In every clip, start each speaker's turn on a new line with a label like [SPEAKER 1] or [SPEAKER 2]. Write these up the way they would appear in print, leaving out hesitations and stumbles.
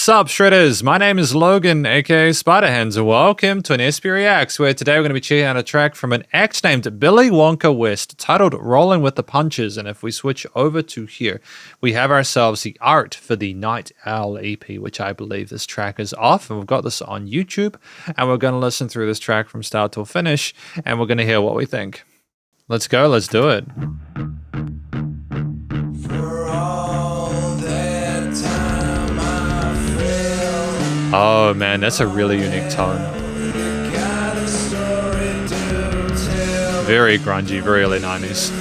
[SPEAKER 1] Sup Shredders, my name is Logan, aka Spiderhands, and welcome to an SP Reacts, where today we're going to be checking out a track from an act named Billy Wonka West, titled Rollin with the Punches. And if we switch over to here, we have ourselves the art for the Night Owl EP, which I believe this track is off, and we've got this on YouTube, and we're going to listen through this track from start to finish, and we're going to hear what we think. Let's go, let's do it. Oh man, that's a really unique tone. Very grungy, very early 90s.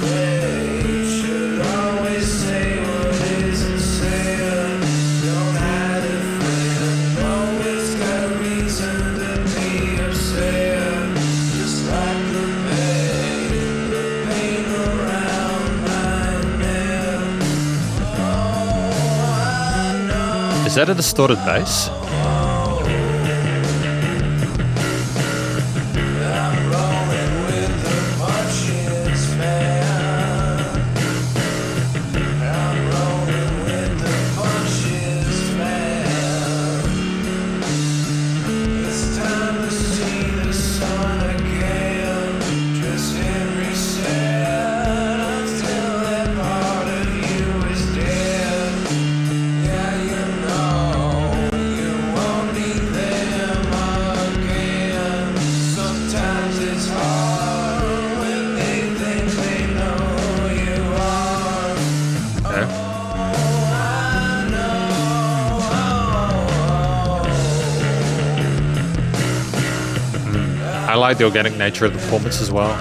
[SPEAKER 1] Is that a distorted bass? I like the organic nature of the performance as well.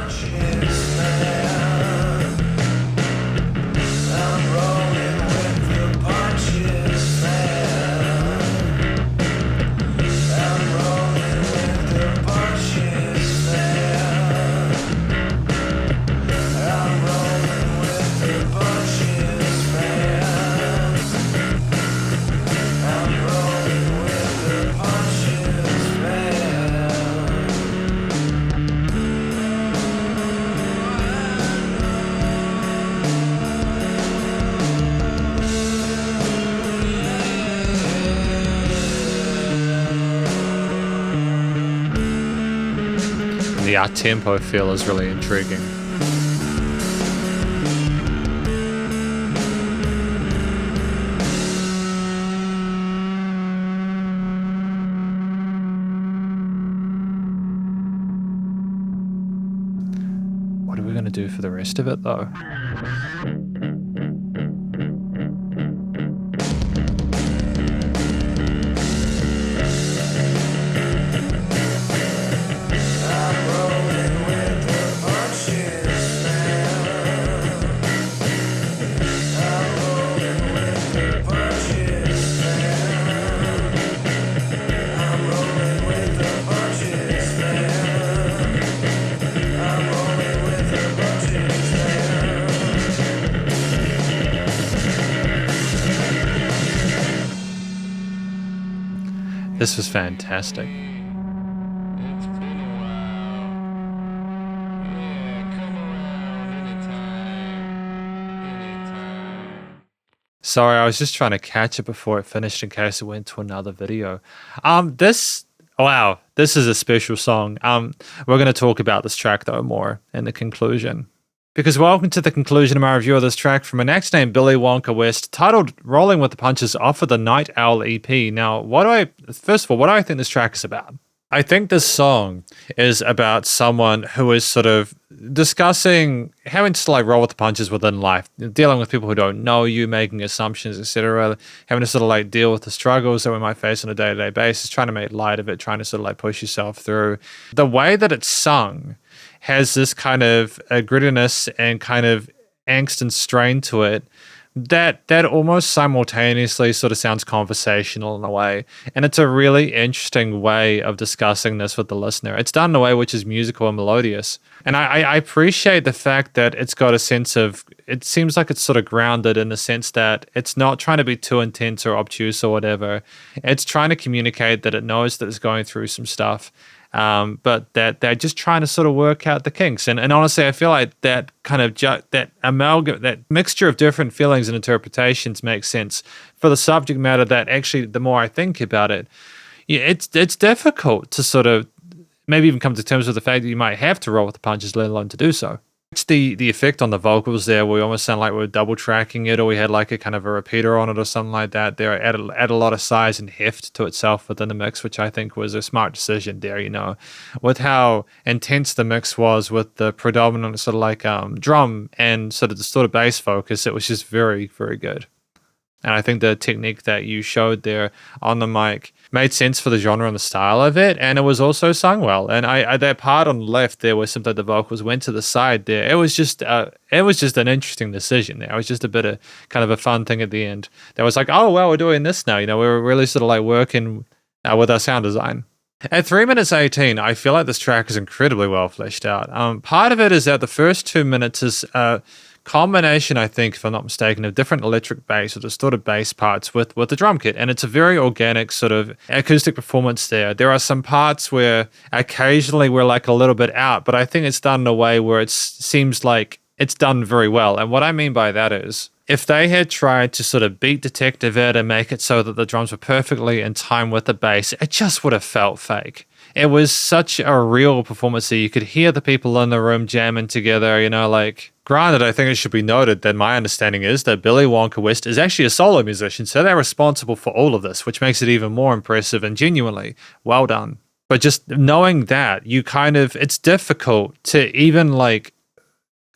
[SPEAKER 1] The up-tempo feel is really intriguing. What are we going to do for the rest of it, though? This was fantastic. Sorry, I was just trying to catch it before it finished in case it went to another video. This is a special song. We're going to talk about this track though more in the conclusion. Because welcome to the conclusion of my review of this track from an act named Billy Wonka West, titled Rolling with the Punches, off of the Night Owl EP. Now, first of all, what do I think this track is about? I think this song is about someone who is sort of discussing having to like roll with the punches within life, dealing with people who don't know you, making assumptions, etc., having to sort of like deal with the struggles that we might face on a day-to-day basis, trying to make light of it, trying to sort of like push yourself through. The way that it's sung has this kind of grittiness and kind of angst and strain to it that almost simultaneously sort of sounds conversational in a way. And it's a really interesting way of discussing this with the listener. It's done in a way which is musical and melodious. And I appreciate the fact that it's got a sense of, it seems like it's sort of grounded in the sense that it's not trying to be too intense or obtuse or whatever. It's trying to communicate that it knows that it's going through some stuff but that they're just trying to sort of work out the kinks. And honestly, I feel like that kind of that amalgam, that mixture of different feelings and interpretations makes sense for the subject matter. That actually, the more I think about it, yeah, it's difficult to sort of maybe even come to terms with the fact that you might have to roll with the punches, let alone to do so. It's the effect on the vocals there. We almost sound like we were double tracking it, or we had like a kind of a repeater on it, or something like that. There add a lot of size and heft to itself within the mix, which I think was a smart decision there. With how intense the mix was, with the predominant sort of like drum and sort of distorted bass focus, it was just very, very good. And I think the technique that you showed there on the mic made sense for the genre and the style of it, and it was also sung well. And I that part on the left there where sometimes the vocals went to the side there, it was just an interesting decision there. It was just a bit of kind of a fun thing at the end. That was like, oh well, we're doing this now. We were really sort of like working with our sound design. At 3 minutes 18, I feel like this track is incredibly well fleshed out. Part of it is that the first 2 minutes is combination, I think, if I'm not mistaken, of different electric bass or distorted bass parts with the drum kit. And it's a very organic sort of acoustic performance there. There are some parts where occasionally we're like a little bit out, but I think it's done in a way where it seems like it's done very well. And what I mean by that is, if they had tried to sort of beat Detective Ed and make it so that the drums were perfectly in time with the bass, it just would have felt fake. It was such a real performance that you could hear the people in the room jamming together, granted, I think it should be noted that my understanding is that Billy Wonka West is actually a solo musician, so they're responsible for all of this, which makes it even more impressive and genuinely well done. But just knowing that, it's difficult to even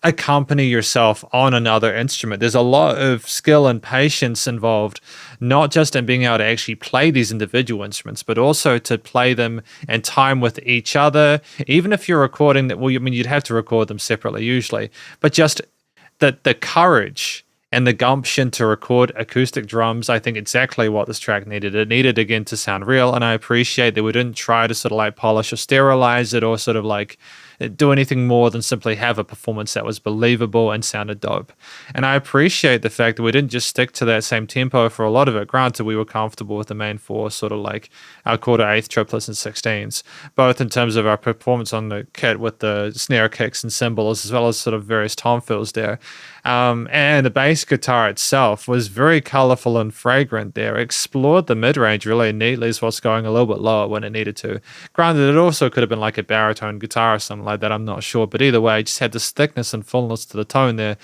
[SPEAKER 1] accompany yourself on another instrument. There's a lot of skill and patience involved, not just in being able to actually play these individual instruments, but also to play them in time with each other. Even if you're recording that, you'd have to record them separately usually, but just the courage and the gumption to record acoustic drums, I think exactly what this track needed. It needed, again, to sound real, and I appreciate that we didn't try to sort of polish or sterilize it or sort of do anything more than simply have a performance that was believable and sounded dope. And I appreciate the fact that we didn't just stick to that same tempo for a lot of it. Granted, we were comfortable with the main four, sort of our quarter eighth, triplets, and 16s, both in terms of our performance on the kit with the snare kicks and cymbals, as well as sort of various tom fills there. And the bass guitar itself was very colorful and fragrant there. It explored the mid-range really neatly, as well as going a little bit lower when it needed to. Granted, it also could have been like a baritone guitar or something like that, I'm not sure. But either way, it just had this thickness and fullness to the tone there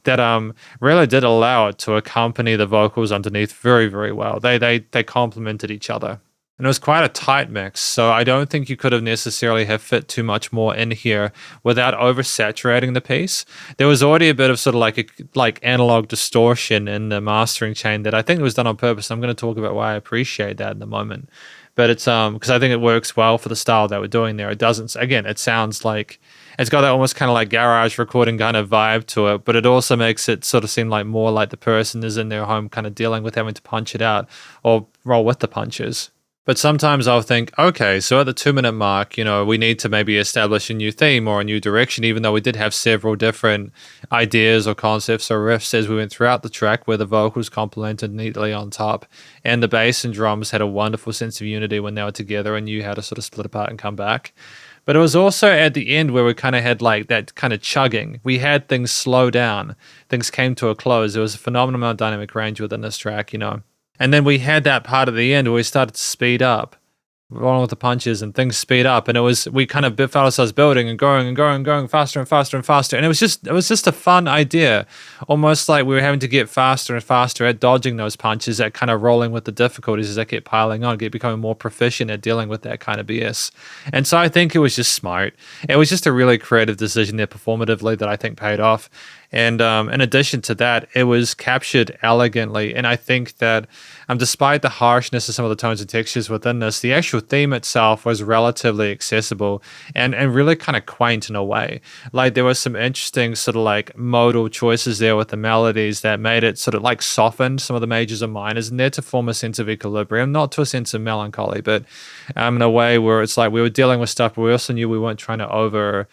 [SPEAKER 1] that really did allow it to accompany the vocals underneath very, very well. They complemented each other. And it was quite a tight mix, so I don't think you could have necessarily have fit too much more in here without oversaturating the piece. There was already a bit of sort of analog distortion in the mastering chain that I think was done on purpose. I'm going to talk about why I appreciate that in a moment. But it's because I think it works well for the style that we're doing there. It doesn't, again, it sounds like it's got that almost kind of garage recording kind of vibe to it, but it also makes it sort of seem more like the person is in their home kind of dealing with having to punch it out or roll with the punches. But sometimes I'll think, okay, so at the 2 minute mark, we need to maybe establish a new theme or a new direction, even though we did have several different ideas or concepts or riffs as we went throughout the track where the vocals complemented neatly on top. And the bass and drums had a wonderful sense of unity when they were together and knew how to sort of split apart and come back. But it was also at the end where we kind of had that kind of chugging. We had things slow down. Things came to a close. There was a phenomenal amount of dynamic range within this track, And then we had that part at the end where we started to speed up, rolling with the punches and things speed up. And we kind of felt ourselves building and going faster and faster and faster. And it was just a fun idea, almost like we were having to get faster and faster at dodging those punches, at kind of rolling with the difficulties as they kept piling on, becoming more proficient at dealing with that kind of BS. And so I think it was just smart. It was just a really creative decision there performatively that I think paid off. And in addition to that, it was captured elegantly. And I think that despite the harshness of some of the tones and textures within this, the actual theme itself was relatively accessible and really kind of quaint in a way. There was some interesting sort of modal choices there with the melodies that made it sort of softened some of the majors and minors in there to form a sense of equilibrium, not to a sense of melancholy, but in a way where it's we were dealing with stuff, but we also knew we weren't trying to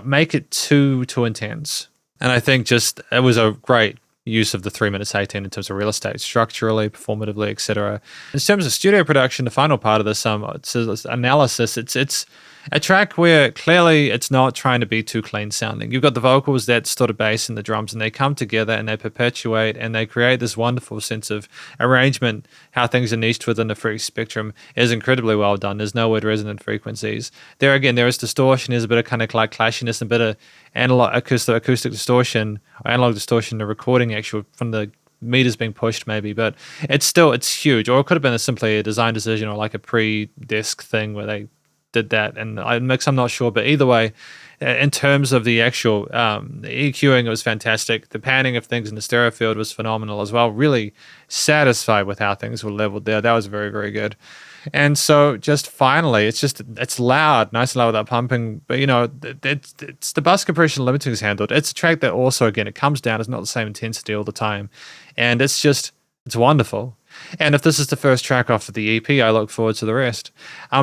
[SPEAKER 1] make it too intense. And I think it was a great use of the 3 minutes 18 in terms of real estate, structurally, performatively, etc. In terms of studio production, the final part of this analysis, it's a track where clearly it's not trying to be too clean sounding. You've got the vocals, that sort of bass, and the drums, and they come together and they perpetuate and they create this wonderful sense of arrangement. How things are niched within the free spectrum is incredibly well done. There's no weird resonant frequencies. There again, there is distortion. There's a bit of kind of like clashiness, a bit of analog acoustic distortion, or analog distortion, the recording actual from the meters being pushed maybe, but it's huge. Or it could have been simply a design decision or like a pre-disc thing where they did that and I'm not sure, but either way, in terms of the actual EQing, it was fantastic. The panning of things in the stereo field was phenomenal as well. Really satisfied with how things were leveled there. That was very, very good. And so just finally, it's loud, nice and loud without pumping, but it's the bus compression limiting is handled. It's a track that also, again, it comes down, it's not the same intensity all the time. And it's wonderful. And if this is the first track off of the EP, I look forward to the rest.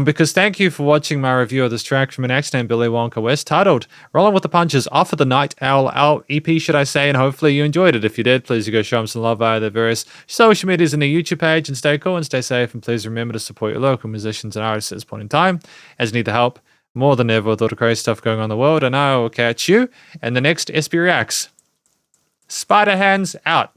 [SPEAKER 1] Because thank you for watching my review of this track from an actor named Billy Wonka West, titled Rollin' with the Punches off of the Night Owl EP, should I say, and hopefully you enjoyed it. If you did, please go show them some love via the various social medias and the YouTube page, and stay cool and stay safe, and please remember to support your local musicians and artists at this point in time, as you need the help more than ever with all the crazy stuff going on in the world, and I will catch you in the next SB Reacts. Spiderhands out.